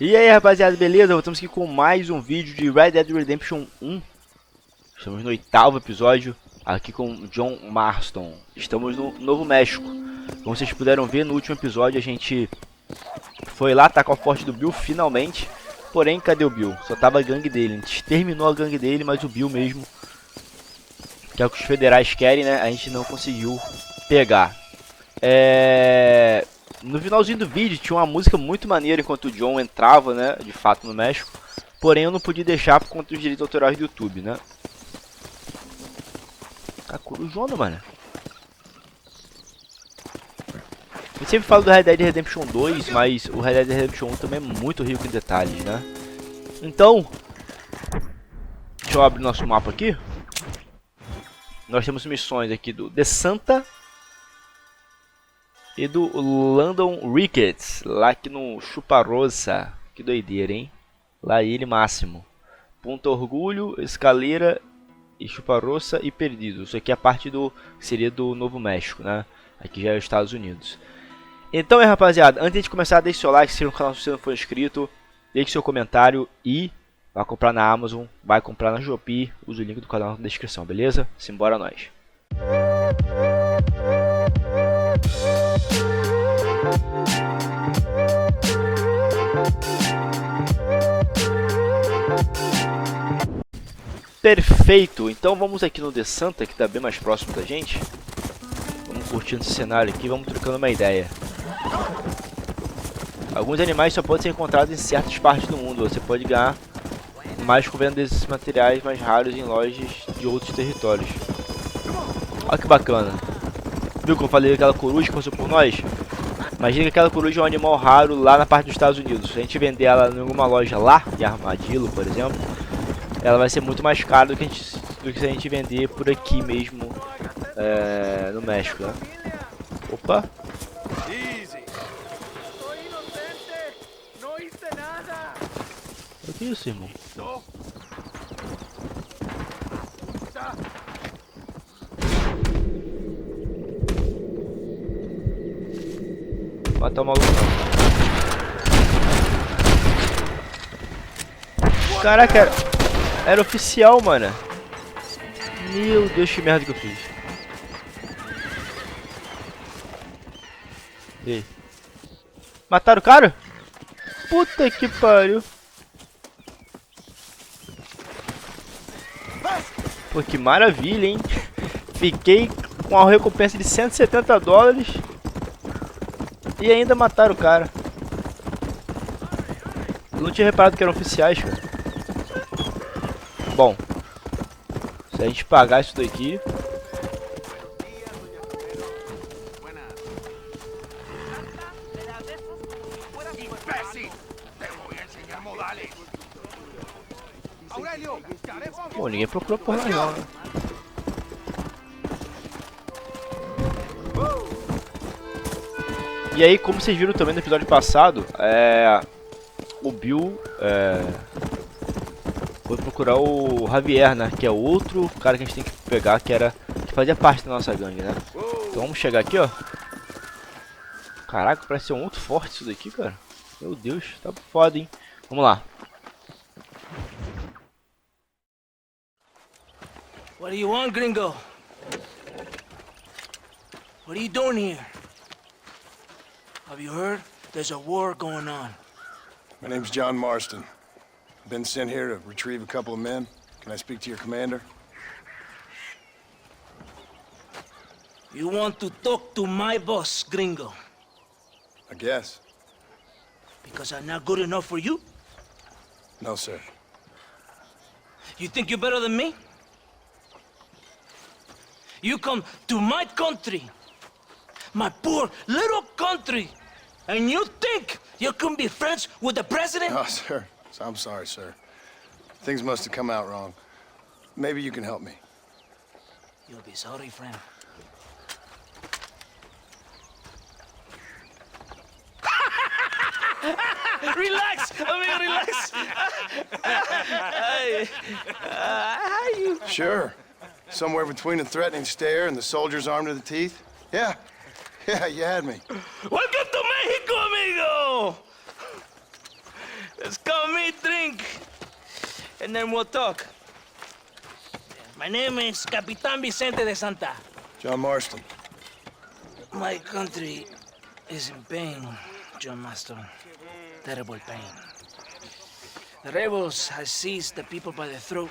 E aí rapaziada, beleza? Voltamos aqui com mais um vídeo de Red Dead Redemption 1. Estamos no 8º episódio, aqui com John Marston. Estamos no Novo México. Como vocês puderam ver no último episódio, a gente foi lá atacar o forte do Bill finalmente. Porém, cadê o Bill? Só tava a gangue dele. A gente terminou a gangue dele, mas o Bill mesmo, que é o que os federais querem, né? A gente não conseguiu pegar. No finalzinho do vídeo tinha uma música muito maneira enquanto o John entrava, né, de fato no México. Porém eu não podia deixar por conta dos direitos autorais do YouTube, né. Tá corujona, mano. Eu sempre falo do Red Dead Redemption 2, mas o Red Dead Redemption 1 também é muito rico em detalhes, né. Então, deixa eu abrir nosso mapa aqui. Nós temos missões aqui do The Santa e do London Ricketts, lá aqui no Chuparosa. Que doideira, hein? Lá ele máximo. Ponto Orgulho, Escaleira e Chuparosa e Perdido. Isso aqui é a parte do que seria do Novo México, né? Aqui já é os Estados Unidos. Então, rapaziada, antes de começar, deixe seu like, se no canal se você não for inscrito, deixe seu comentário e vai comprar na Amazon, vai comprar na Shopee, usa o link do canal na descrição, beleza? Simbora nós. Perfeito, então vamos aqui no The Santa, que está bem mais próximo da gente. Vamos curtindo esse cenário aqui, vamos trocando uma ideia. Alguns animais só podem ser encontrados em certas partes do mundo. Você pode ganhar mais com venda desses materiais mais raros em lojas de outros territórios. Olha que bacana. Viu que eu falei daquela coruja que passou por nós? Imagina que aquela coruja é um animal raro lá na parte dos Estados Unidos. Se a gente vender ela em alguma loja lá, de armadilho, por exemplo, ela vai ser muito mais cara do que se a gente vender por aqui mesmo, no México, né? Opa! O que é isso, irmão? Matar o maluco. Caraca, era oficial, mano. Meu Deus, que merda que eu fiz. E aí? Mataram o cara? Puta que pariu. Pô, que maravilha, hein? Fiquei com uma recompensa de 170 dólares. E ainda mataram o cara. Eu não tinha reparado que eram oficiais, cara. Bom, se a gente pagar isso daqui... Pô, ninguém procurou porra nenhuma, né? E aí, como vocês viram também no episódio passado, o Bill foi procurar o Javier, né? Que é outro cara que a gente tem que pegar, que fazia parte da nossa gangue, né? Então vamos chegar aqui, ó. Caraca, parece ser um outro forte isso daqui, cara. Meu Deus, tá foda, hein? Vamos lá. What do you want, gringo? What are you doing here? Have you heard? There's a war going on. My name's John Marston. I've been sent here to retrieve a couple of men. Can I speak to your commander? You want to talk to my boss, gringo? I guess. Because I'm not good enough for you? No, sir. You think you're better than me? You come to my country, my poor little country, and you think you can be friends with the president? No, sir. I'm sorry, sir. Things must have come out wrong. Maybe you can help me. You'll be sorry, friend. Relax, amigo, relax. Sure. Somewhere between a threatening stare and the soldiers armed to the teeth? Yeah. Yeah, you had me. Welcome to Mexico, amigo! Let's come meet, drink, and then we'll talk. My name is Capitan Vicente de Santa. John Marston. My country is in pain, John Marston. Terrible pain. The rebels have seized the people by the throat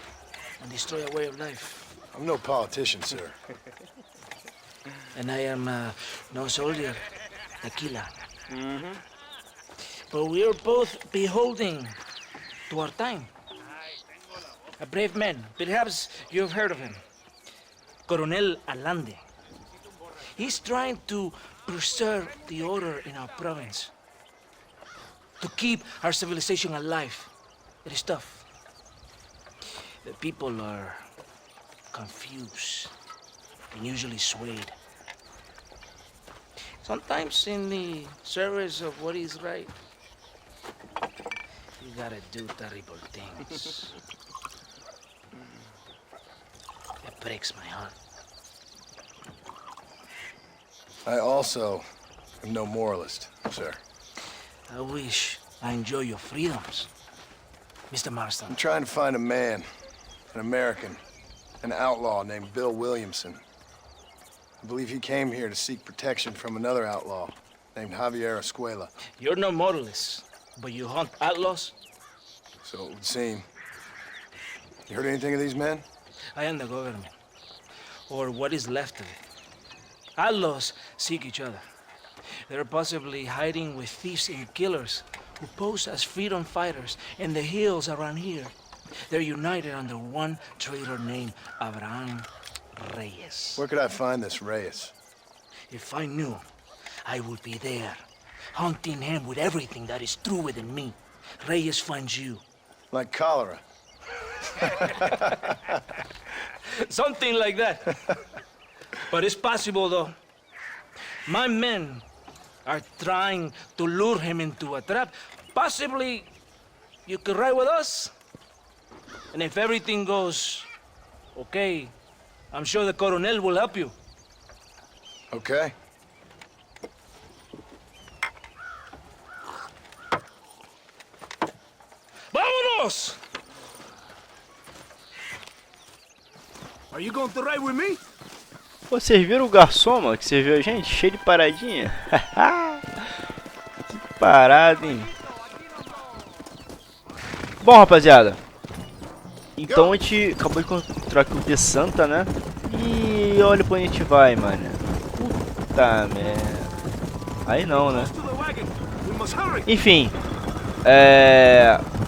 and destroy a way of life. I'm no politician, sir. And I am no soldier, tequila. But we are both beholding to our time. A brave man, perhaps you've heard of him. Coronel Allende. He's trying to preserve the order in our province. To keep our civilization alive. It is tough. The people are confused and usually swayed. Sometimes in the service of what is right, you gotta do terrible things. It breaks my heart. I also am no moralist, sir. I wish I enjoy your freedoms, Mr. Marston. I'm trying to find a man, an American, an outlaw named Bill Williamson. I believe he came here to seek protection from another outlaw named Javier Escuela. You're no moralist, but you hunt outlaws? So it would seem. You heard anything of these men? I am the government, or what is left of it. Outlaws seek each other. They're possibly hiding with thieves and killers who pose as freedom fighters in the hills around here. They're united under one traitor named Abraham Reyes. Where could I find this Reyes? If I knew, I would be there, hunting him with everything that is true within me. Reyes finds you. Like cholera. Something like that. But it's possible, though. My men are trying to lure him into a trap. Possibly you could ride with us. And if everything goes okay, I'm sure the Coronel will help you. Okay. ¡Vámonos! Are you going to ride with me? Vocês viram o garçom, mano, que serviu a gente? Cheio de paradinha. Que parada, hein? Bom, rapaziada. Então a gente acabou de encontrar aqui o de Santa, né? E olha pra onde a gente vai, mano. Puta merda. Aí não, né? Enfim.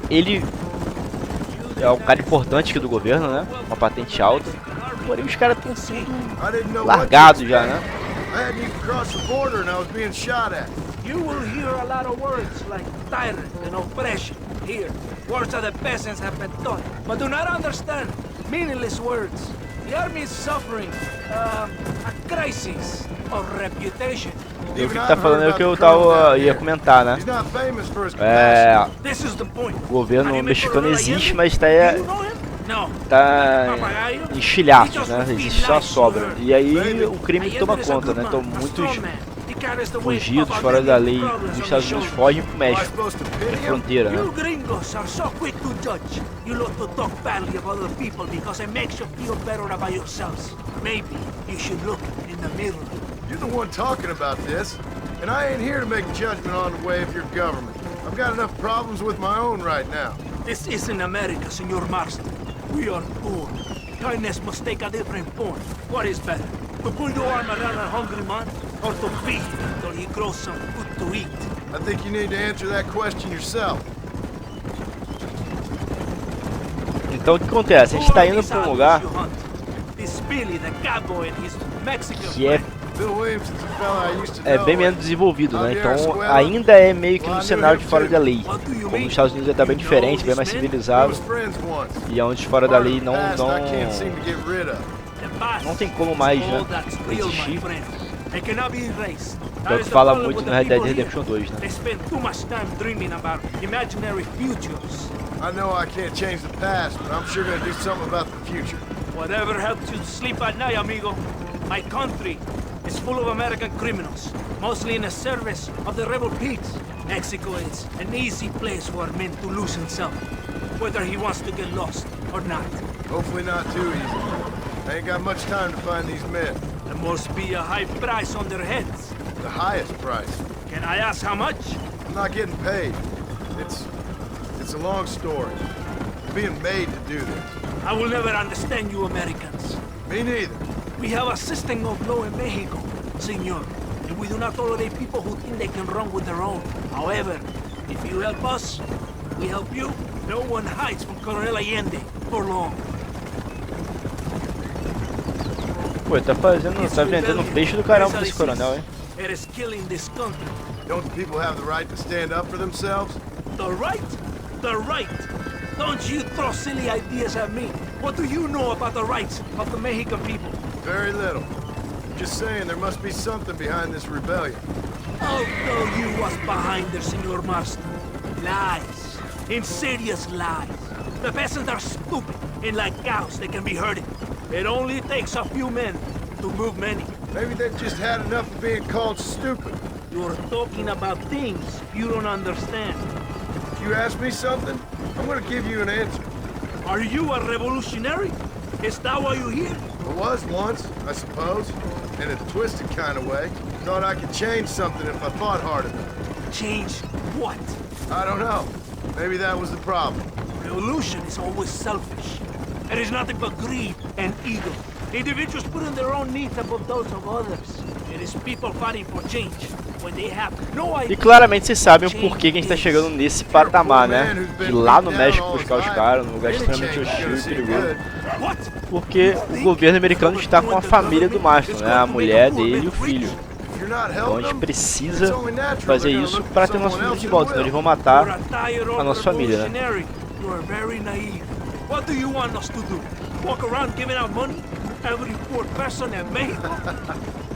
Ele é um cara importante aqui do governo, né? Uma patente alta. Porém os caras estão sendo largados já, né? You will hear a lot of words like tyrant and oppression here. Words that the peasants have been taught, but do not understand. Meaningless words. The army is suffering a crisis of reputation. E o que tá falando é o que eu ia comentar, né? O governo mexicano existe, mas tá enxilhaço, né? Existe só a sobra. E aí o crime toma conta, né? Então muitos fugidos fora da lei dos Estados Unidos fogem pro México, na fronteira, né? You're the one talking about this, and I ain't here to make a judgment on the way of your government. I've got enough problems with my own right now. This isn't America, Senor Marston. We are poor. Kindness must take a different form. What is better, to put your arm around a hungry man, or to feed him till he grows some food to eat? I think you need to answer that question yourself. Então o que acontece? A gente tá indo pra um lugar que é bem menos desenvolvido, né? Então ainda é meio que no cenário de fora da lei. Como nos Estados Unidos é bem diferente, bem mais civilizado. E é onde fora da lei não tem como mais, né, existir. É o que fala muito no Red Dead Redemption 2, né? I know I can't change the past, but I'm sure gonna do something about the future. Whatever helps you sleep at night, amigo. My country is full of American criminals, mostly in the service of the rebel pigs. Mexico is an easy place for a man to lose himself, whether he wants to get lost or not. Hopefully not too easy. I ain't got much time to find these men. There must be a high price on their heads. The highest price. Can I ask how much? I'm not getting paid. It's a long story. I'm being made to do this. I will never understand you Americans. Me neither. We have a system of law in Mexico, senor, and we do not tolerate people who think they can run with their own. However, if you help us, we help you. No one hides from Coronel Allende for long. Pô, tá vendendo peixe do caramba pra esse coronel, hein? It is killing this country. Don't the people have the right to stand up for themselves? The right? The right. Don't you throw silly ideas at me. What do you know about the rights of the Mexican people? Very little. Just saying there must be something behind this rebellion. I'll tell you what's behind there, Senor Marston. Lies. Insidious lies. The peasants are stupid, and like cows, they can be herded. It only takes a few men to move many. Maybe they've just had enough of being called stupid. You're talking about things you don't understand. If you ask me something, I'm gonna give you an answer. Are you a revolutionary? Is that why you're here? I was once, I suppose. In a twisted kind of way. Thought I could change something if I thought hard enough. Change what? I don't know. Maybe that was the problem. Revolution is always selfish. It is nothing but greed and ego. Individuals putting their own needs above those of others. It is people fighting for change when they have no idea. E claramente vocês sabem o porquê que a gente tá chegando nesse patamar, né? De lá no México buscar os caras, num lugar extremamente hostil e perigoso. Porque o governo americano está com a família do Marston, né? A mulher dele e o filho. Então a gente precisa fazer isso para ter nosso filho de volta, senão eles vão matar a nossa família, né? What do you want us to do? Walk around giving out money? Every poor person in Mexico?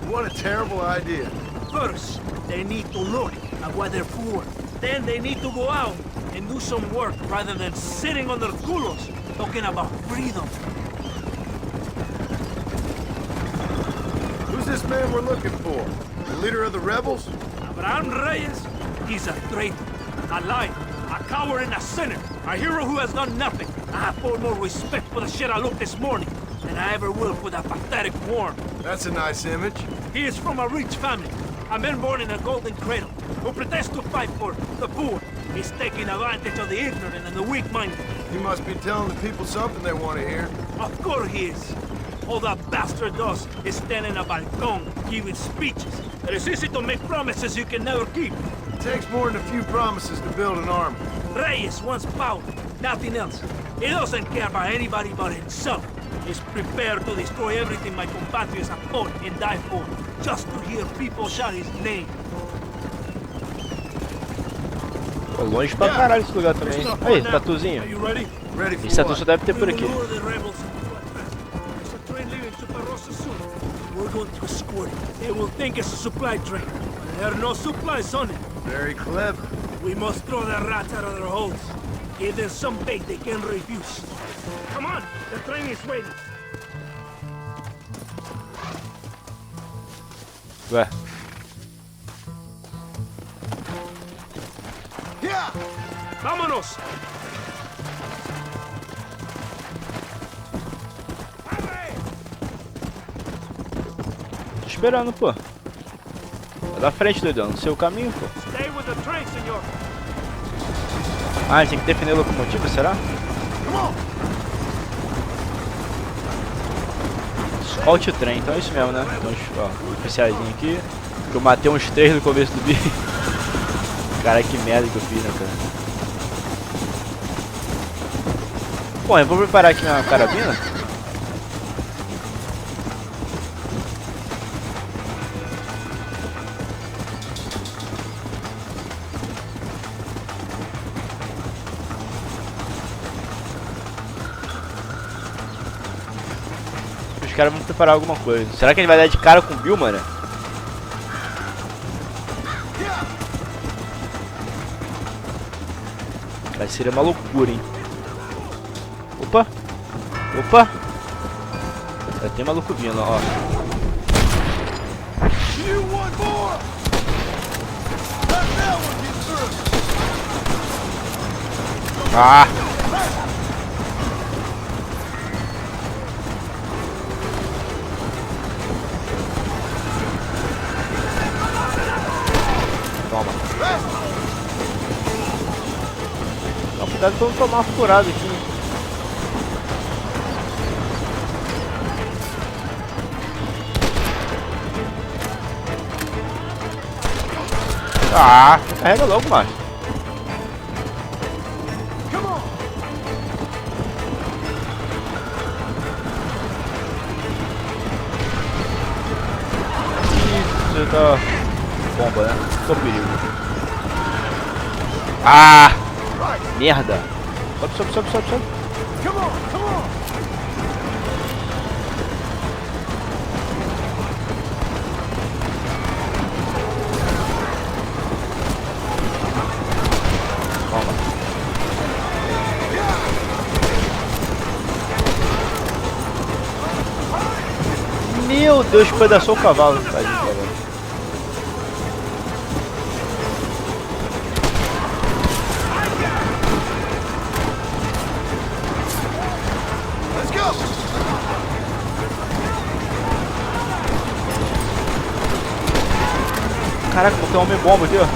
What a terrible idea. First, they need to look at why they're poor. Then they need to go out and do some work rather than sitting on their culos talking about freedom. Who's this man we're looking for? The leader of the rebels? Abraham Reyes, he's a traitor, a liar, a coward and a sinner, a hero who has done nothing. I have far more respect for the shit I looked this morning than I ever will for that pathetic worm. That's a nice image. He is from a rich family, a man born in a golden cradle, who pretends to fight for the poor. He's taking advantage of the ignorant and the weak-minded. He must be telling the people something they want to hear. Of course he is. All that bastard does is stand in a balcón giving speeches. It is easy to make promises you can never keep. It takes more than a few promises to build an army. Reyes wants power, nothing else. He doesn't care about anybody but himself. He's prepared to destroy everything my compatriots have fought and died for, just to hear people shout his name. Pô, longe pra caralho esse lugar também. Aí, tatuzinho. Esse tatu só deve ter por aqui. We're going to escort it. They will think it's a supply train. There are no supplies on it. Very clever. We must throw the rats out of their holes. Give them some bait they can refuse. Come on, the train is waiting. Ué. Yeah! Vámonos! Tô esperando, pô. Vai da frente, doidão. No seu caminho, pô. Stay with the train, senor. Ah, a gente tem que defender a locomotiva, será? Escolte o trem, então é isso mesmo, né? Então, ó, um oficialzinho aqui. Que eu matei uns 3 no começo do vídeo. Cara, que merda que eu fiz, né, cara? Bom, eu vou preparar aqui minha carabina. Os caras vão preparar alguma coisa. Será que ele vai dar de cara com o Bill, mano? Cara, seria uma loucura, hein? Opa! Opa! Já tem maluco vindo, ó. you one more! Let that one get through! Ah! Toma. Não, cuidado pra não tomar uma furada aqui. Ah, carrega logo, macho. Isso, tá bomba, né? Tô perigo. Ah! Merda! Sobe, sobe, sobe, sobe, sobe. Come on, come on! Toma. Meu Deus, pedaçou o cavalo. Tadinho, cavalo. Let's go! Caraca, tem um homem bomba aqui, ó.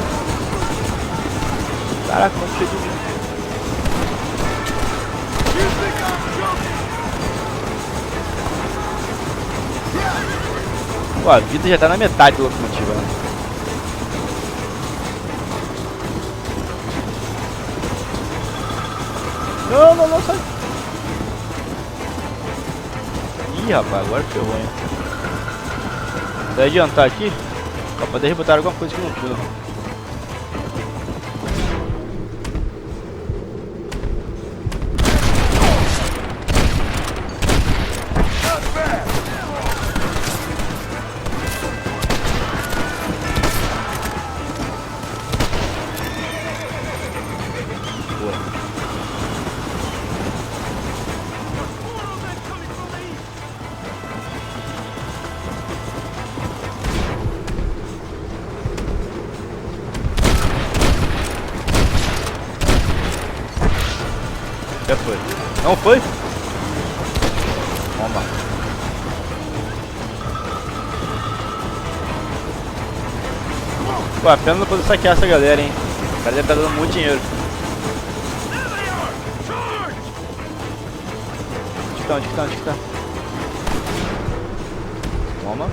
Caraca, não cheio de... You think I'm joking? Pô, a vida já tá na metade da locomotiva, né? Não, não, não, sai. Ih, rapaz, agora ferrou, hein. Vai adiantar aqui. Pra poder rebotar alguma coisa que não tinha. Já foi. Não foi? Toma. Pô, a pena não poder saquear essa galera, hein. O cara deve estar dando muito dinheiro. Onde que tá? Onde que tá? Toma.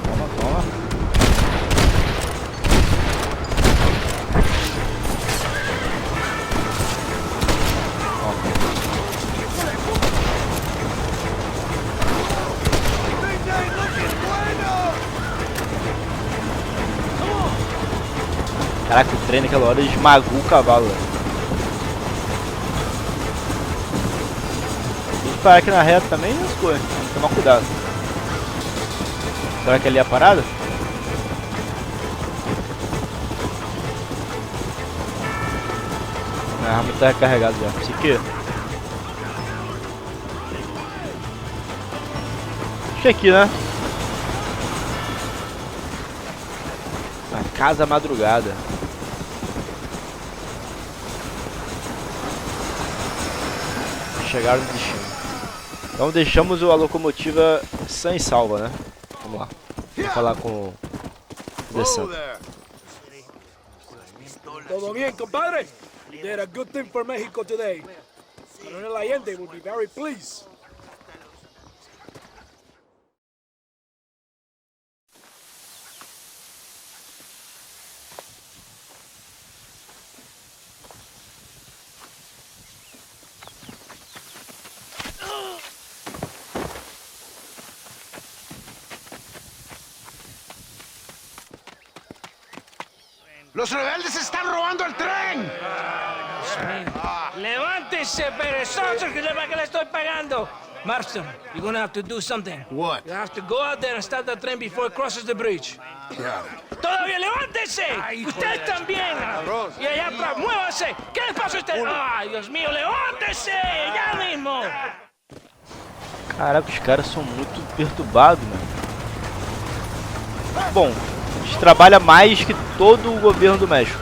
Toma, toma. Caraca, o trem naquela hora esmagou o cavalo. Tem que parar aqui na reta também e as coisas. Tem que tomar cuidado. Será que ali é a parada? A arma tá recarregada já. Isso aqui. Acho que é aqui, né? A casa madrugada. Chegaram no destino. Então deixamos a locomotiva sã e salva, né? Vamos lá. Vou falar com o MrSan. Todo bien, compadre? You did a good thing for Mexico today. Coronel Allende will be very pleased. ¡Los rebeldes están robando el tren! Levántense, perezosos, que sepa que le estoy pagando. MrSan, you're gonna have to do something. What? You have to go out there and stop the train before it crosses the bridge. Got it. ¡Todavía levántense! ¡Ustedes también! Y allá atrás, muévanse. ¿Qué les pasa a ustedes? ¡Ay, Dios mío, levántense! ¡Ya mismo! Caraca, os caras são muito perturbados, mano. Bom, a gente trabalha mais que todo o governo do México.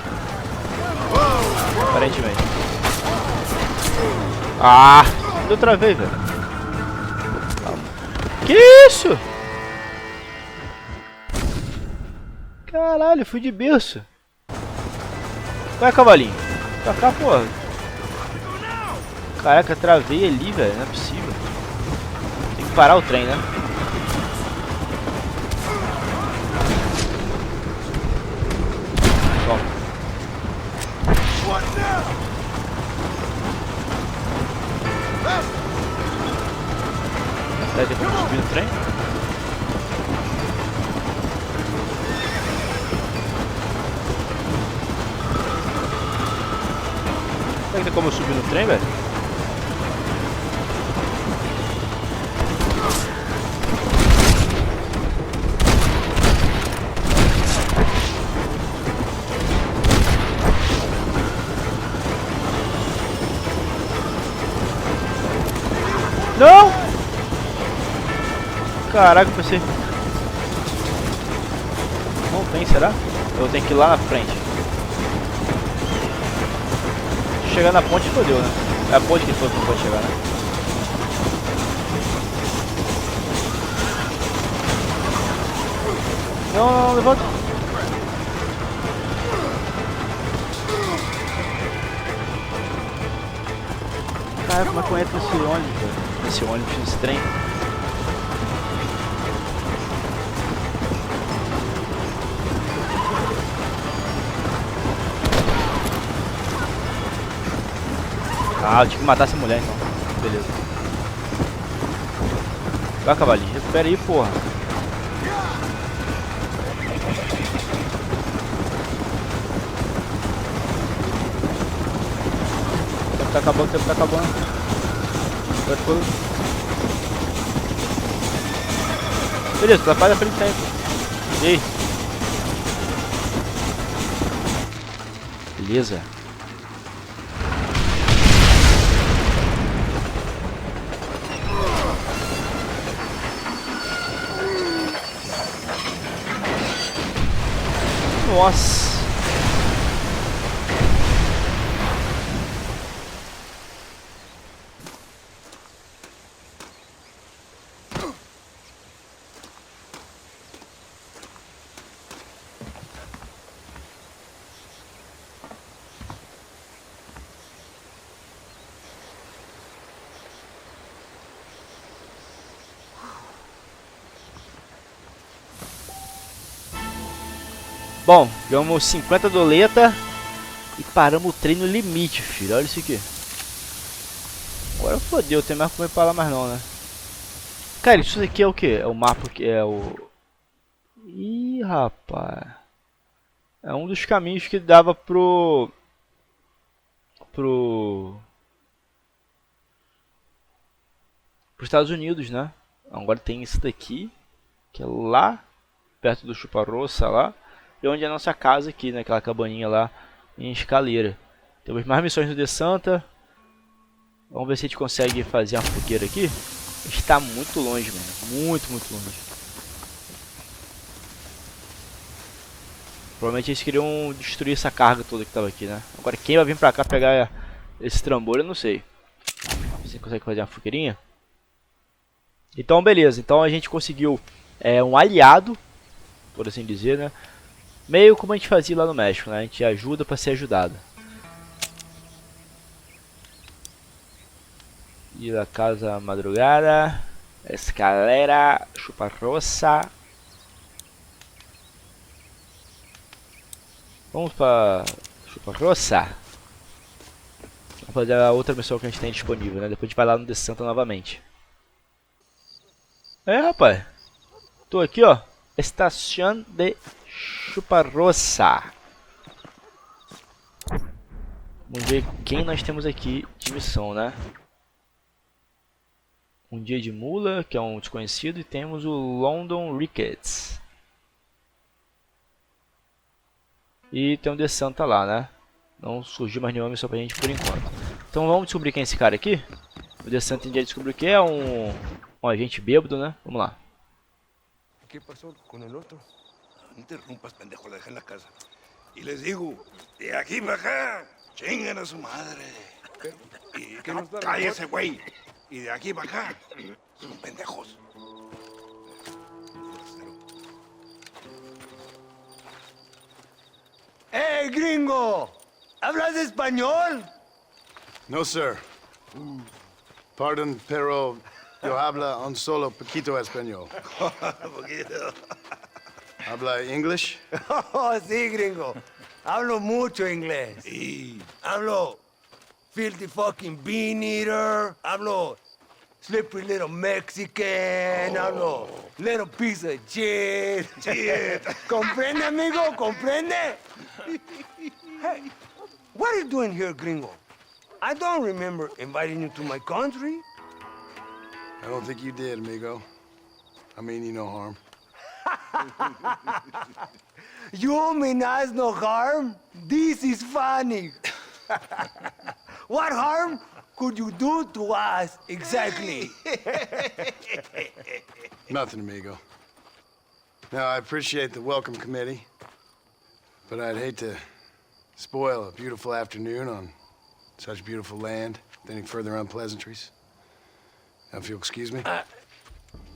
Aparentemente. Ah! Outra vez, velho. Que isso? Caralho, fui de berço. Vai, cavalinho. Pra cá, porra. Caraca, travei ali, velho. Não é possível. Tem que parar o trem, né? Toma. Vai ter como subir no trem? Será que tem como eu subir no trem, velho? Não! Caraca, eu pensei. Não tem, será? Eu tenho que ir lá na frente. Chegar na ponte fodeu, né? É a ponte que foi que não pode chegar, né? Não, não, não, levanta. Cara, como é que eu entro nesse ônibus, velho? Nesse ônibus, nesse trem? Ah, eu tinha que matar essa mulher então. Beleza. Vai, cavalinho. Recupera aí, porra. O tempo tá acabando, o tempo tá acabando. Vai ficando. Beleza, tá da frente sempre. E aí? Beleza. Nossa. Bom, ganhamos 50 doleta e paramos o trem no limite, filho. Olha isso aqui. Agora fodeu, tem mais como ir pra lá mais não, né? Cara, isso aqui é o que? É o mapa que é o... Ih, rapaz. É um dos caminhos que dava pros Estados Unidos, né? Agora tem isso daqui, que é lá, perto do Chupa-Rossa lá. E onde é a nossa casa aqui, né? Aquela cabaninha lá em Escaleira. Temos mais missões no The Santa. Vamos ver se a gente consegue fazer uma fogueira aqui. Está muito longe, mano. Muito, muito longe. Provavelmente eles queriam destruir essa carga toda que estava aqui, né? Agora quem vai vir pra cá pegar esse trambolho, eu não sei. Você consegue fazer uma fogueirinha? Então, beleza. Então a gente conseguiu um aliado, por assim dizer, né? Meio como a gente fazia lá no México, né? A gente ajuda para ser ajudado. E da casa madrugada, escalera, chupa-roça. Vamos para chupa-roça. Vamos fazer a outra missão que a gente tem disponível, né? Depois a gente vai lá no The Santa novamente. É, rapaz. Tô aqui, ó. Estação de Chupa-Roça. Vamos ver quem nós temos aqui de missão, né? Um dia de mula, que é um desconhecido, e temos o London Ricketts. E tem o The Santa lá, né? Não surgiu mais nenhuma missão pra gente por enquanto. Então vamos descobrir quem é esse cara aqui. O The Santa já descobriu que é um agente bêbado, né? Vamos lá. ¿Qué pasó con el otro? No interrumpas, pendejo, la dejé en la casa. Y les digo, de aquí para acá, chingan a su madre. Y que no cállese, güey. Y de aquí para acá, son pendejos. ¡Hey, gringo! ¿Hablas español? No, sir. Pardon, pero yo habla un solo poquito español. ¿Habla English? Oh, sí, gringo. Hablo mucho inglés. Sí. Hablo filthy fucking bean eater. Hablo slippery little Mexican. Hablo little piece of shit. ¿Comprende, amigo? ¿Comprende? Hey, what are you doing here, gringo? I don't remember inviting you to my country. I don't think you did, amigo. I mean you no harm. You mean us no harm? This is funny. What harm could you do to us exactly? Nothing, amigo. Now, I appreciate the welcome committee, but I'd hate to spoil a beautiful afternoon on such beautiful land with any further unpleasantries. Now, if you'll excuse me.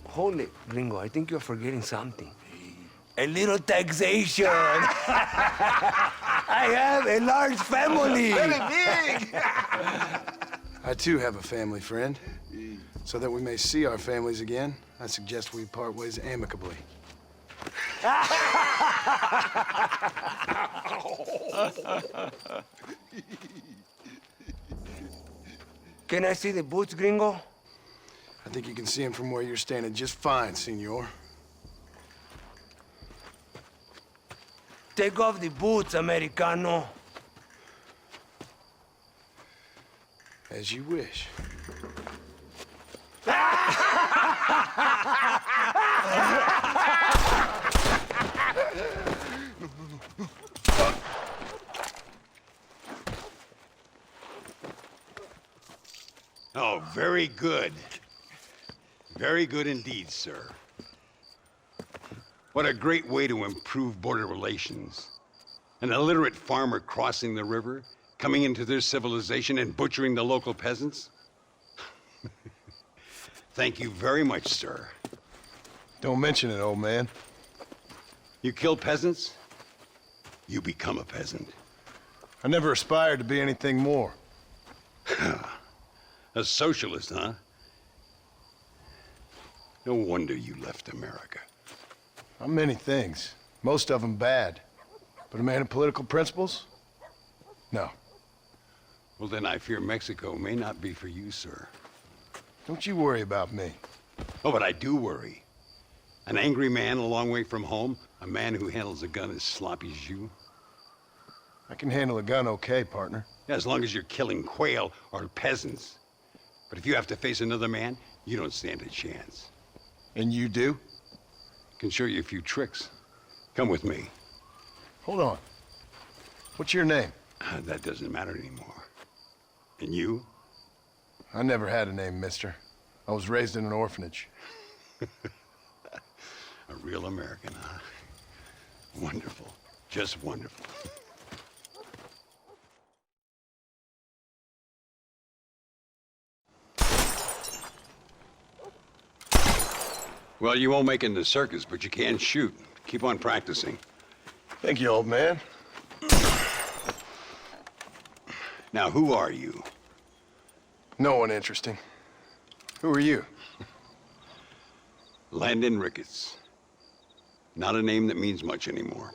Hold it, gringo. I think you're forgetting something. A little taxation. I have a large family. Very big. I, too, have a family friend. So that we may see our families again, I suggest we part ways amicably. Can I see the boots, gringo? I think you can see him from where you're standing just fine, senor. Take off the boots, Americano. As you wish. Oh, very good. Very good indeed, sir. What a great way to improve border relations. An illiterate farmer crossing the river, coming into their civilization and butchering the local peasants? Thank you very much, sir. Don't mention it, old man. You kill peasants, you become a peasant. I never aspired to be anything more. A socialist, huh? No wonder you left America. I'm many things. Most of them bad. But a man of political principles? No. Well, then I fear Mexico may not be for you, sir. Don't you worry about me. Oh, but I do worry. An angry man a long way from home, a man who handles a gun as sloppy as you. I can handle a gun okay, partner. Yeah, as long as you're killing quail or peasants. But if you have to face another man, you don't stand a chance. And you do? Can show you a few tricks. Come with me. Hold on. What's your name? That doesn't matter anymore. And you? I never had a name, mister. I was raised in an orphanage. A real American, huh? Wonderful. Just wonderful. Well, you won't make it in the circus, but you can shoot. Keep on practicing. Thank you, old man. Now, who are you? No one interesting. Who are you? Landon Ricketts. Not a name that means much anymore.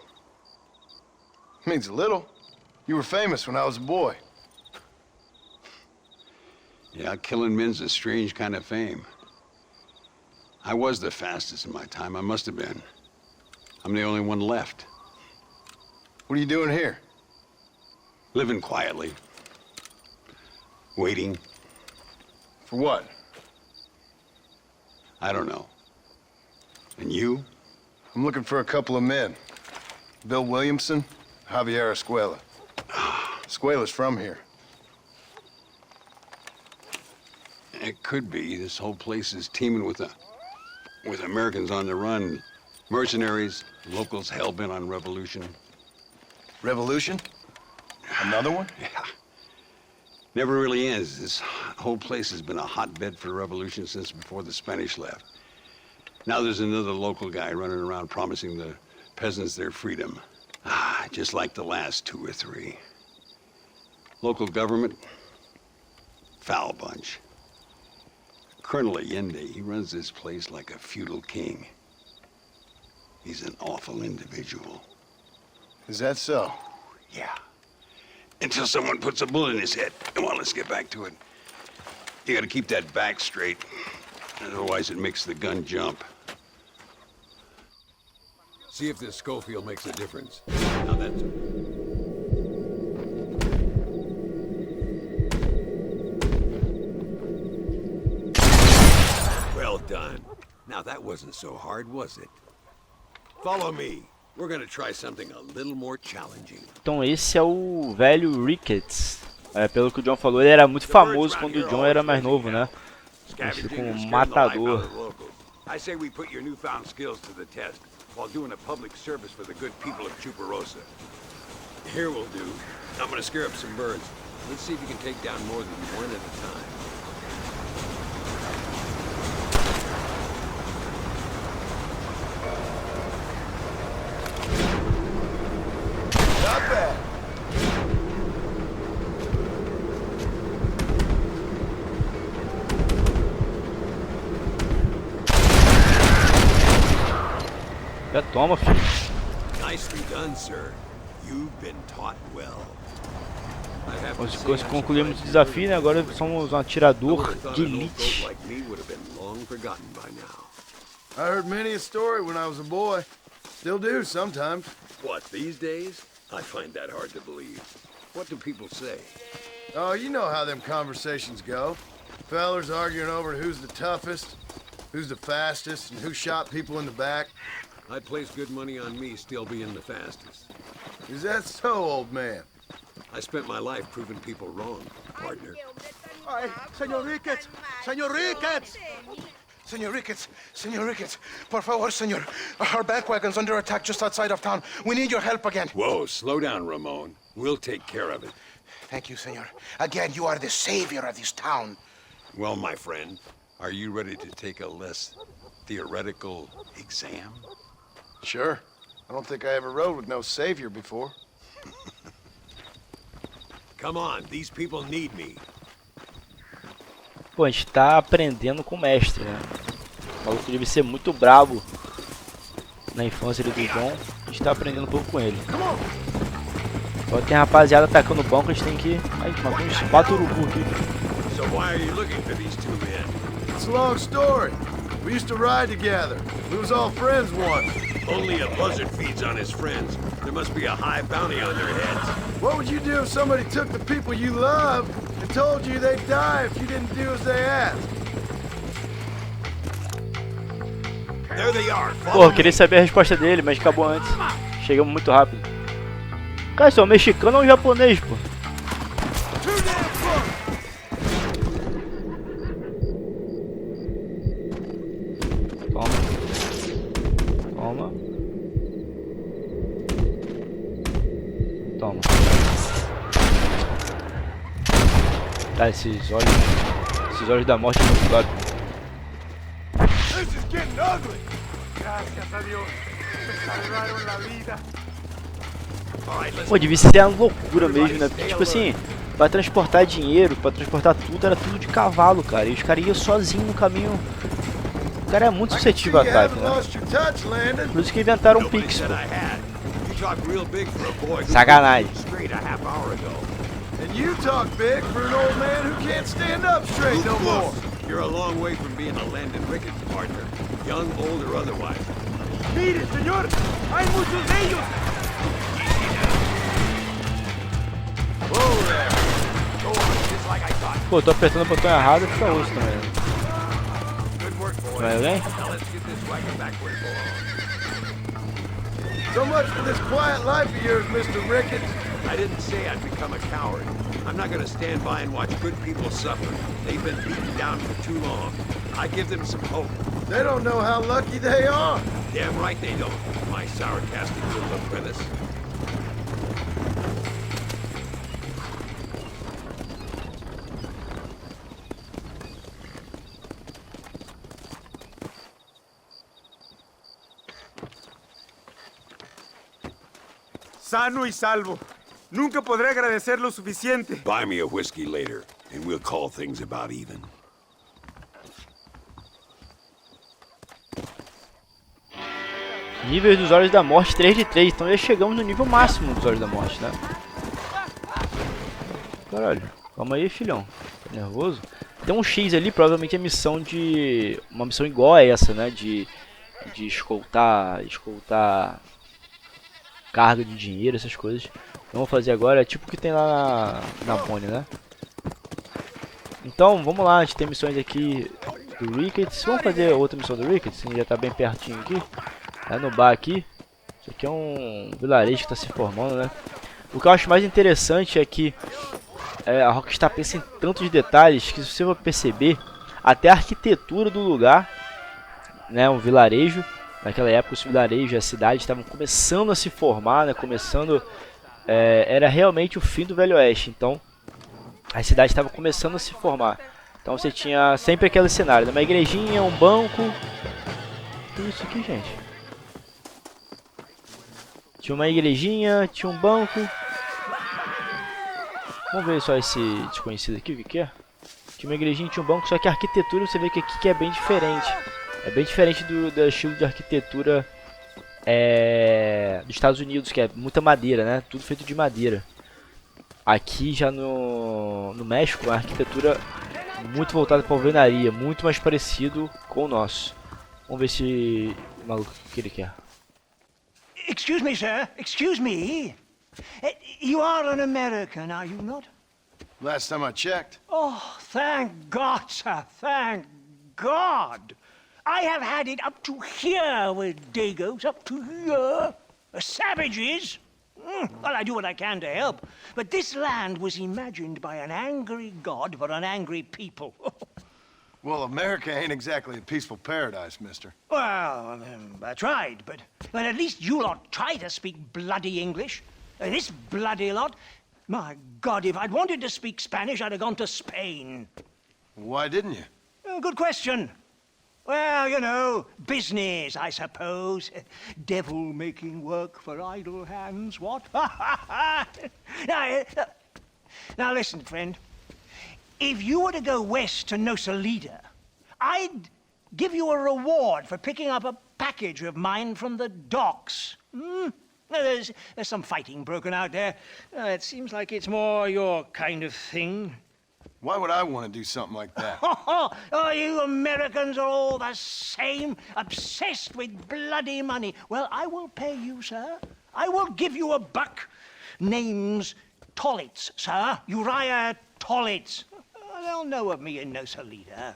Means a little. You were famous when I was a boy. Yeah, killing men's a strange kind of fame. I was the fastest in my time. I must have been. I'm the only one left. What are you doing here? Living quietly. Waiting. For what? I don't know. And you? I'm looking for a couple of men. Bill Williamson, Javier Escuela. Escuela's from here. It could be. This whole place is teeming with Americans on the run. Mercenaries, locals hell-bent on revolution. Revolution? Another one? Yeah. Never really ends. This whole place has been a hotbed for revolution since before the Spanish left. Now there's another local guy running around promising the peasants their freedom. Just like the last 2 or 3. Local government, foul bunch. Colonel Allende, he runs this place like a feudal king. He's an awful individual. Is that so? Yeah. Until someone puts a bullet in his head. Come on, let's get back to it. You gotta keep that back straight. Otherwise it makes the gun jump. See if this Schofield makes a difference. Now that's... Well done. Now that wasn't so hard, was it? Follow me. We're gonna try something a little more challenging. Então esse é o velho Ricketts. Pelo que o John falou, ele era muito famoso quando o John era mais novo, né? Conhecido como matador. I say we put your newfound skills to the test while doing a public service for the good people of Chuparosa. Here will do. I'm gonna scare up some birds. Let's see if you can take down more than one at a time. Not bad. Já toma, filho. Nicely done, sir. You've been taught well. Concluímos o desafio, né? Agora somos um atirador de elite. I heard many a story when I was a boy. Still do sometimes. What, these days? I find that hard to believe. What do people say? Oh, you know how them conversations go. Fellers arguing over who's the toughest, who's the fastest, and who shot people in the back. I'd place good money on me still being the fastest. Is that so, old man? I spent my life proving people wrong, partner. Ay, Señor Ricketts! Señor Ricketts! Senor Ricketts, por favor, senor. Our bank wagon's under attack just outside of town. We need your help again. Whoa, slow down, Ramon. We'll take care of it. Thank you, senor. Again, you are the savior of this town. Well, my friend, are you ready to take a less theoretical exam? Sure. I don't think I ever rode with no savior before. Come on, these people need me. Pô, a gente tá aprendendo com o mestre, né? O maluco deve ser muito brabo na infância do John. A gente tá aprendendo um pouco com ele. Só tem a rapaziada atacando o banco, a gente tem que... Ai, matou uns 4 urubu aqui. So why are you looking for these 2 men? It's a long story. We used to ride together. We was all friends once. Only a buzzard feeds on his friends. There must be a high bounty on their heads. What would you do if somebody took the people you love and told you they'd die if you didn't do as they asked? There they are. Pô, eu queria saber a resposta dele, mas acabou antes. Chegamos muito rápido. Cara, isso é um mexicano ou um japonês, pô? Toma. Toma. Tá, esses olhos da morte é muito top. This is getting ugly. Gracias a Dios. Me salvaron la vida. Pô, devia ser uma loucura mesmo, né? Porque, tipo assim, pra transportar dinheiro, pra transportar tudo, era tudo de cavalo, cara. E os caras iam sozinhos no caminho. O cara é muito suscetível a ataque, né? Por isso que inventaram um Pix, pô. Sacanagem. And you talk big for an old man who can't stand up straight no more. You're a long way from being a Landon Ricketts partner, young, old, or otherwise. Mire, señor, hay muchos de ellos. Whoa there. Go on, just like I thought. Pô, tô apertando o botão errado e fica osso também. Good work, boys. Vai alguém? Now let's get this wagon back where it belongs. So much for this quiet life of yours, Mr. Ricketts. I didn't say I'd become a coward. I'm not gonna stand by and watch good people suffer. They've been beaten down for too long. I give them some hope. They don't know how lucky they are. Damn right they don't, my sarcastic little apprentice. Sano y salvo. Nunca podré agradecer lo suficiente. Buy me a whiskey later, and we'll call things about even. Níveis dos Olhos da Morte 3 de 3, então já chegamos no nível máximo dos Olhos da Morte, né? Caralho, calma aí, filhão. Tá nervoso? Tem um X ali, provavelmente é missão de... uma missão igual a essa, né? De escoltar carga de dinheiro, essas coisas. Então vou fazer agora, é tipo o que tem lá na Bonnie, né? Então, vamos lá, a gente tem missões aqui do Ricketts. Vamos fazer outra missão do Ricketts, já tá bem pertinho aqui. É no bar aqui. Isso aqui é um vilarejo que está se formando, né? O que eu acho mais interessante é que a Rockstar pensa em tantos detalhes que, se você for perceber, até a arquitetura do lugar, né, um vilarejo, naquela época os vilarejos, as cidades estavam começando a se formar, né, era realmente o fim do Velho Oeste, então as cidades estavam começando a se formar. Então você tinha sempre aquele cenário, né, uma igrejinha, um banco. O que é isso aqui, gente? Tinha uma igrejinha, tinha um banco. Vamos ver só esse desconhecido aqui, o que é? Tinha uma igrejinha, tinha um banco, só que a arquitetura você vê que aqui é bem diferente. É bem diferente do estilo de arquitetura dos Estados Unidos, que é muita madeira, né? Tudo feito de madeira. Aqui já no México, a arquitetura muito voltada para a alvenaria, muito mais parecido com o nosso. Vamos ver se o maluco que ele quer. Excuse me, sir. Excuse me. You are an American, are you not? Last time I checked. Oh, thank God, sir. Thank God. I have had it up to here with Dagos, up to here. Savages. Well, I do what I can to help. But this land was imagined by an angry God for an angry people. Well, America ain't exactly a peaceful paradise, mister. Well, I tried, but at least you lot try to speak bloody English. This bloody lot. My God, if I'd wanted to speak Spanish, I'd have gone to Spain. Why didn't you? Good question. Well, you know, business, I suppose. Devil making work for idle hands, what? Now listen, friend. If you were to go west to Nosalida, I'd give you a reward for picking up a package of mine from the docks. There's some fighting broken out there. It seems like it's more your kind of thing. Why would I want to do something like that? Oh, you Americans are all the same, obsessed with bloody money. Well, I will pay you, sir. I will give you $1. Name's Tollitz, sir. Uriah Tollitz. They'll know of me in Nosalida.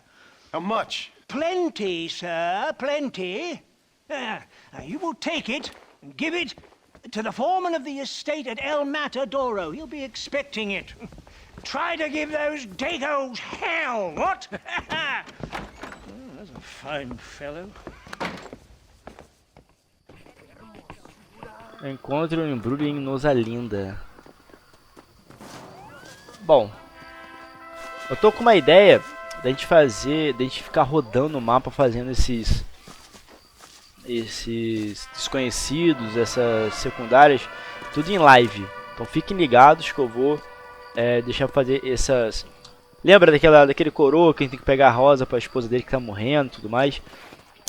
How much? Plenty, sir, plenty. Now, you will take it and give it to the foreman of the estate at El Matadoro. He'll be expecting it. Try to give those Dagos hell, what? That's a fine fellow. Encontre um embrulho em Nosalinda. Bom, eu tô com uma ideia da gente ficar rodando o mapa fazendo esses desconhecidos, essas secundárias, tudo em live. Então fiquem ligados que eu vou deixar fazer essas... Lembra daquele coroa que a gente tem que pegar a rosa para a esposa dele que tá morrendo e tudo mais?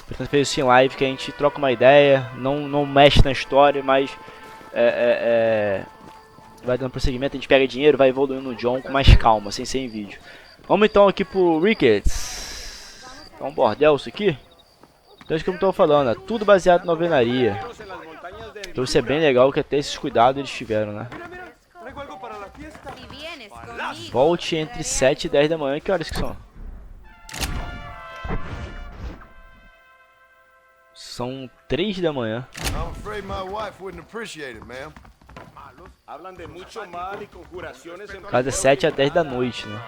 Portanto, fez isso em live, que a gente troca uma ideia, não mexe na história, mas vai dando prosseguimento, a gente pega dinheiro, vai evoluindo no John com mais calma, sem ser em vídeo. Vamos então aqui pro Ricketts. É um bordel isso aqui? Então é isso que eu não tô falando, é tudo baseado na alvenaria. Então isso é bem legal, que até esses cuidados eles tiveram, né? Volte entre 7 e 10 da manhã, que horas que são? São 3 da manhã. I'm afraid my wife wouldn't appreciate it, ma'am. Cada 7 a 10 da noite, né?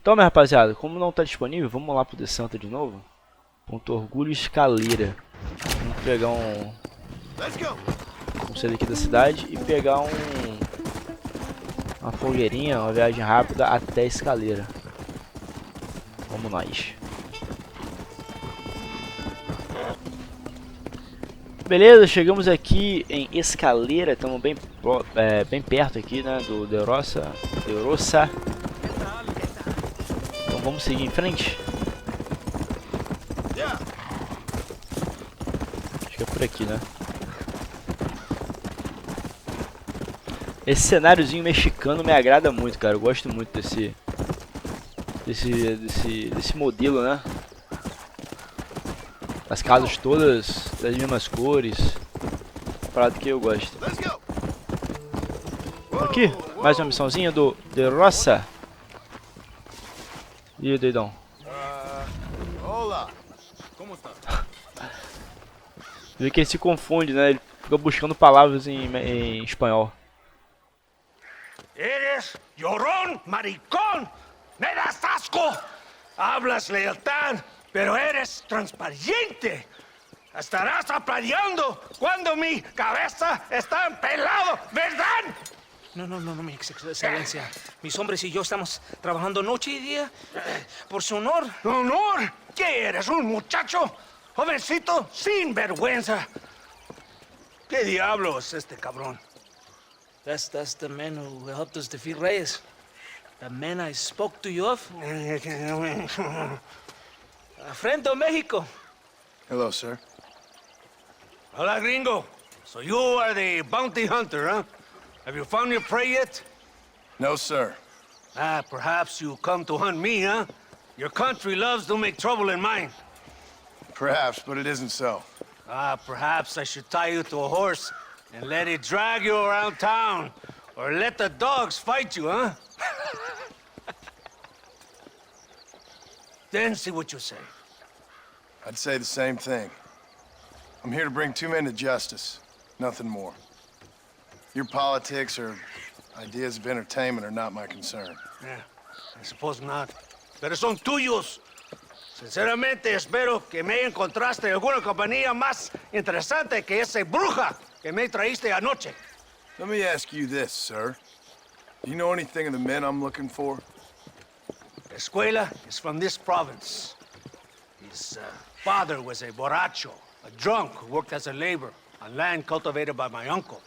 Então, minha rapaziada, como não tá disponível, vamos lá pro The Santa de novo. Ponto Orgulho Escaleira. Vamos pegar um... Vamos sair daqui da cidade e pegar uma fogueirinha, uma viagem rápida até a escaleira. Vamos nós. Beleza, chegamos aqui em Escaleira, estamos bem perto aqui, né, do de Roça. Então vamos seguir em frente. Acho que é por aqui, né? Esse cenáriozinho mexicano me agrada muito, cara. Eu gosto muito desse modelo, né? As casas todas das mesmas cores. Parado que eu gosto. Aqui, mais uma missãozinha do de Roça. E aí, doidão? Olá. Como está? Vê que ele se confunde, né? Ele fica buscando palavras em espanhol. Eres llorón, maricón. Me das asco. Hablas lealtad, pero eres transparente. Estarás aplaudiendo cuando mi cabeza está empelado, ¿verdad? No, mi excelencia. Mis hombres y yo estamos trabajando noche y día por su honor. ¿Honor? ¿Qué eres, un muchacho? Jovencito, sin vergüenza. ¿Qué diablos este cabrón? That's the man who helped us defeat Reyes. The man I spoke to you of. A friend of Mexico. Hello, sir. Hola, gringo. So you are the bounty hunter, huh? Have you found your prey yet? No, sir. Perhaps you come to hunt me, huh? Your country loves to make trouble in mine. Perhaps, but it isn't so. Perhaps I should tie you to a horse and let it drag you around town. Or let the dogs fight you, huh? Then see what you say. I'd say the same thing. I'm here to bring two men to justice. Nothing more. Your politics or ideas of entertainment are not my concern. Yeah, I suppose not. Pero son tuyos. Sinceramente, espero que me encontraste alguna compañía más interesante que esa bruja que me traíste anoche. Let me ask you this, sir. Do you know anything of the men I'm looking for? Escuela is from this province. His father was a borracho, a drunk who worked as a laborer on land cultivated by my uncle.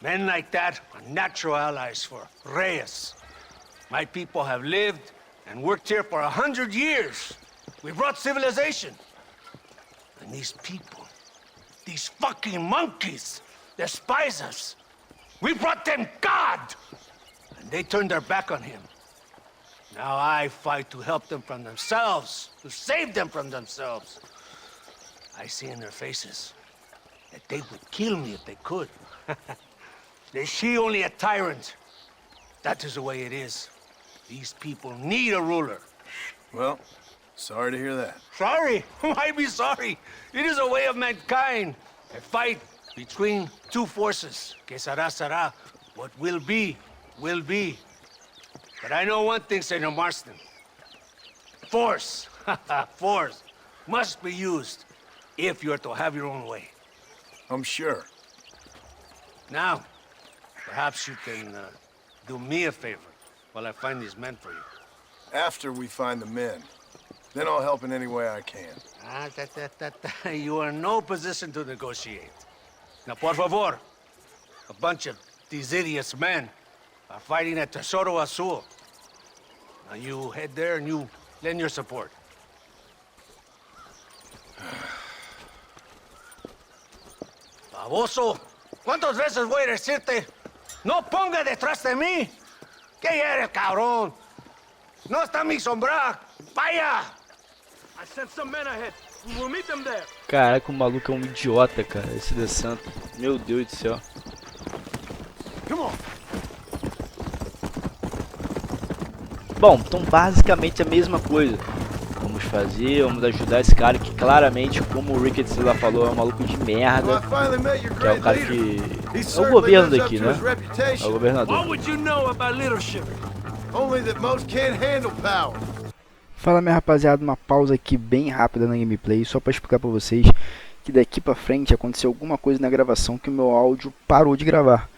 Men like that are natural allies for Reyes. My people have lived and worked here for 100 years. We brought civilization. And these people, these fucking monkeys, despise us. We brought them God! And they turned their back on him. Now I fight to help them from themselves, to save them from themselves. I see in their faces that they would kill me if they could. They see only a tyrant. That is the way it is. These people need a ruler. Well, sorry to hear that. Sorry? Why be sorry? It is a way of mankind. A fight between two forces. Que será. What will be, will be. But I know one thing, Senor Marston. Force, force, must be used if you're to have your own way. I'm sure. Now, perhaps you can do me a favor while I find these men for you. After we find the men, then I'll help in any way I can. You are in no position to negotiate. Now, por favor, a bunch of these idiots men are fighting at Tesoro Azul. Now you head there and you lend your support. Baboso, ¿cuántas veces voy a decirte? No ponga detrás de mí. ¿Qué eres, cabrón? No está mi sombra. Vaya. I sent some men ahead. We will meet them there. Caraca, o maluco é um idiota, cara. Esse The Santa. Meu Deus do céu. Come on. Bom, então basicamente a mesma coisa. Vamos ajudar esse cara que claramente, como o Ricketts lá falou, é um maluco de merda. Que é o cara que... é o governo daqui, né? É o governador. What would you know about leadership? Only that most can't handle power. Fala, minha rapaziada, uma pausa aqui bem rápida na gameplay, só para explicar para vocês que daqui para frente aconteceu alguma coisa na gravação que o meu áudio parou de gravar.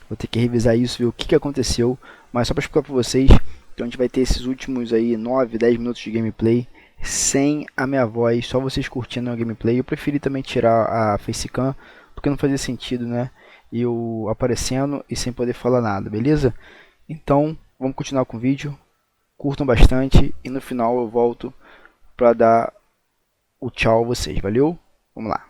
Vou ter que revisar isso, ver o que aconteceu, mas só para explicar para vocês que a gente vai ter esses últimos aí 9, 10 minutos de gameplay sem a minha voz, só vocês curtindo a gameplay. Eu preferi também tirar a facecam, porque não fazia sentido, né? Eu aparecendo e sem poder falar nada, beleza? Então, vamos continuar com o vídeo. Curtam bastante e no final eu volto para dar o tchau a vocês, valeu? Vamos lá.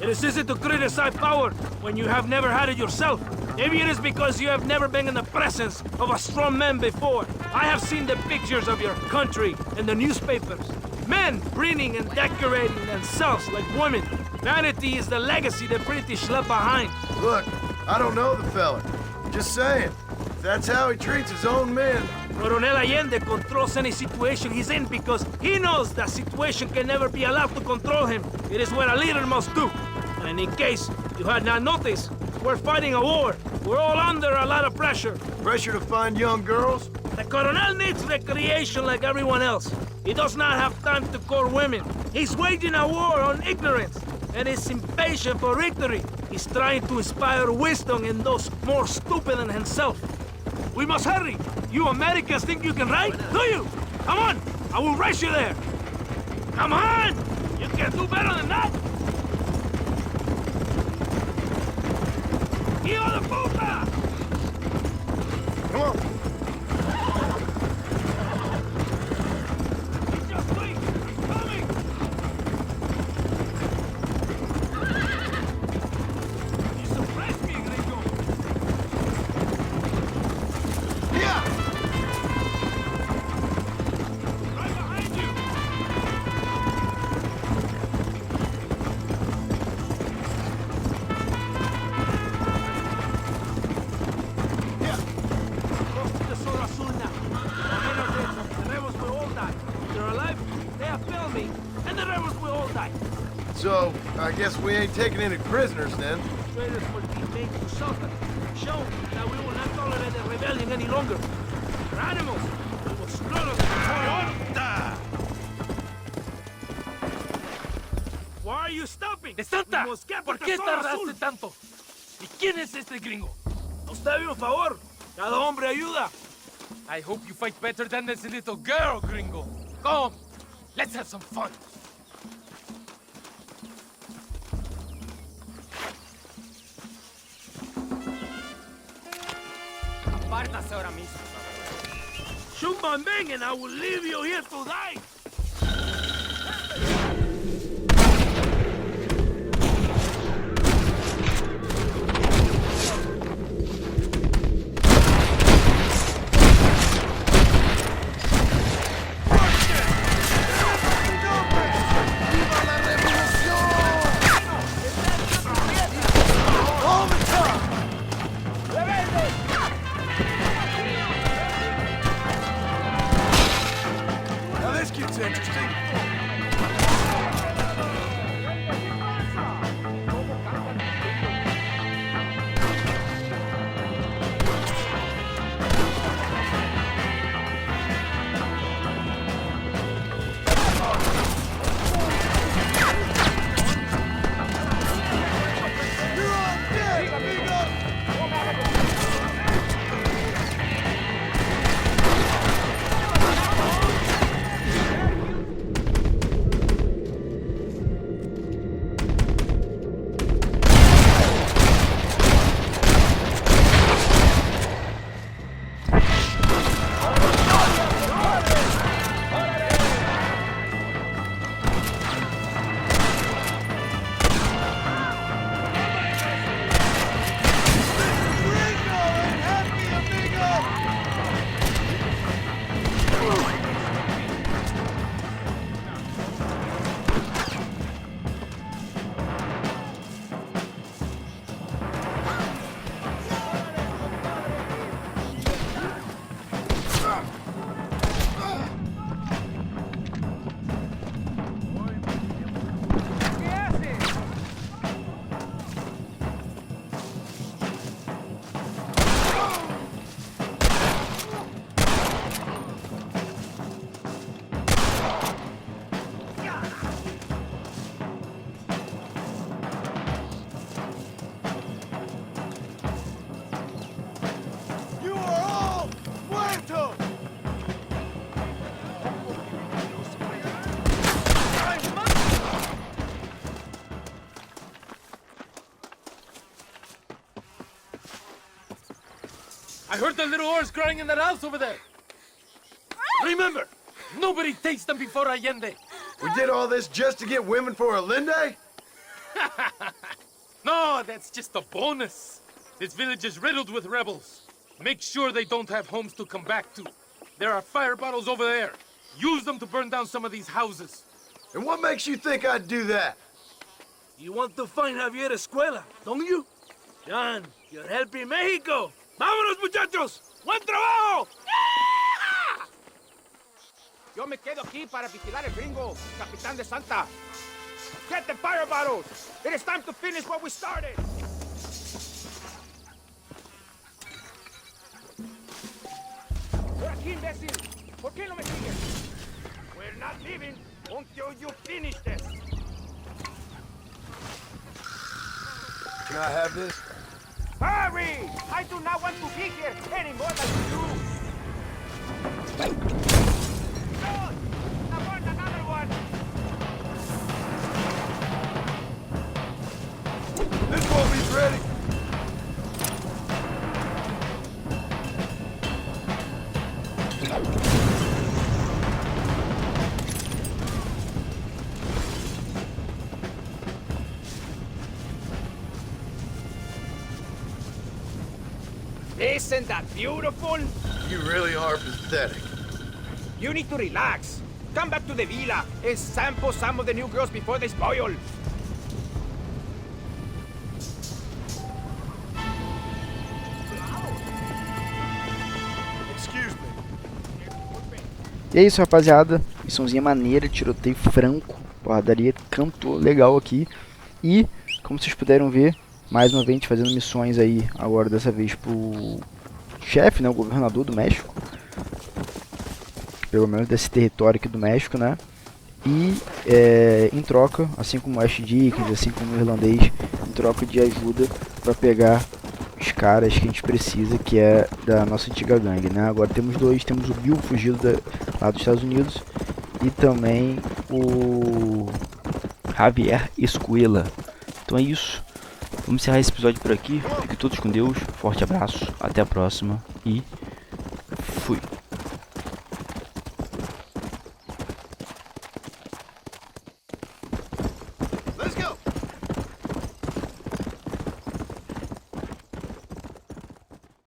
It is easy to criticize power when you have never had it yourself. Maybe it is because you have never been in the presence of a strong man before. I have seen the pictures of your country in the newspapers. Men breeding and decorating themselves like women. Vanity is the legacy the British left behind. Look, I don't know the fella. Just saying. If that's how he treats his own men. Coronel Allende controls any situation he's in because he knows that situation can never be allowed to control him. It is what a leader must do. And in case you had not noticed, we're fighting a war. We're all under a lot of pressure. Pressure to find young girls? The Coronel needs recreation like everyone else. He does not have time to court women. He's waging a war on ignorance and is impatient for victory. He's trying to inspire wisdom in those more stupid than himself. We must hurry. You Americans think you can ride? Do you? Come on! I will race you there! Come on! You can do better than that! Hijo de puta! Come on. He's just wait! Coming! You surprised me, Gringo! Right behind you! Close to the Sol Azul now. The rebels will all die. If they're alive, they have failed me, and the rebels will all die. So, I guess we ain't taking any prisoners then. Traitors will be made to suffer. Show that we will not tolerate the rebellion any longer. We're animals. We will slaughter them. Why are you stopping? ¡De Santa! We must get ¿Por to qué the Sol tardaste Azul. tanto? ¿Y quién es este gringo? Usted un favor. Cada hombre ayuda. I hope you fight better than this little girl, gringo. Come, let's have some fun. Apártase ahora mismo. Shoot my men and I will leave you here to die. Now this gets I heard the little oars crying in that house over there. Remember, nobody takes them before Allende. We did all this just to get women for Allende? No, that's just a bonus. This village is riddled with rebels. Make sure they don't have homes to come back to. There are fire bottles over there. Use them to burn down some of these houses. And what makes you think I'd do that? You want to find Javier Escuela, don't you? John, you're helping Mexico. ¡Vámonos, muchachos! ¡Buen trabajo! Yo me quedo aquí para vigilar el gringo, Capitán de Santa. Get the fire bottles! It is time to finish what we started! Por aquí, imbécil! ¿Por qué no me sigues? We're not leaving until you finish this! Can I have this? Hurry! I do not want to be here anymore like you! Good! I want another one! This won't be ready. Isn't that beautiful? You really are pathetic. You need to relax. Come back to the villa and sample some of the new girls before they spoil. Excuse me. E é isso, rapaziada. Missãozinha maneira, tiroteio franco, porradaria cantou legal aqui. E, como vocês puderam ver, mais uma vez a gente fazendo missões aí, agora dessa vez pro chefe, né, o governador do México. Pelo menos desse território aqui do México, né. E em troca, assim como o Ash Dickens, assim como o irlandês, em troca de ajuda para pegar os caras que a gente precisa, que é da nossa antiga gangue, né. Agora temos dois, temos o Bill fugido lá dos Estados Unidos e também o Javier Escuela. Então é isso. Vamos encerrar esse episódio por aqui. Fiquem todos com Deus. Forte abraço. Até a próxima. E fui.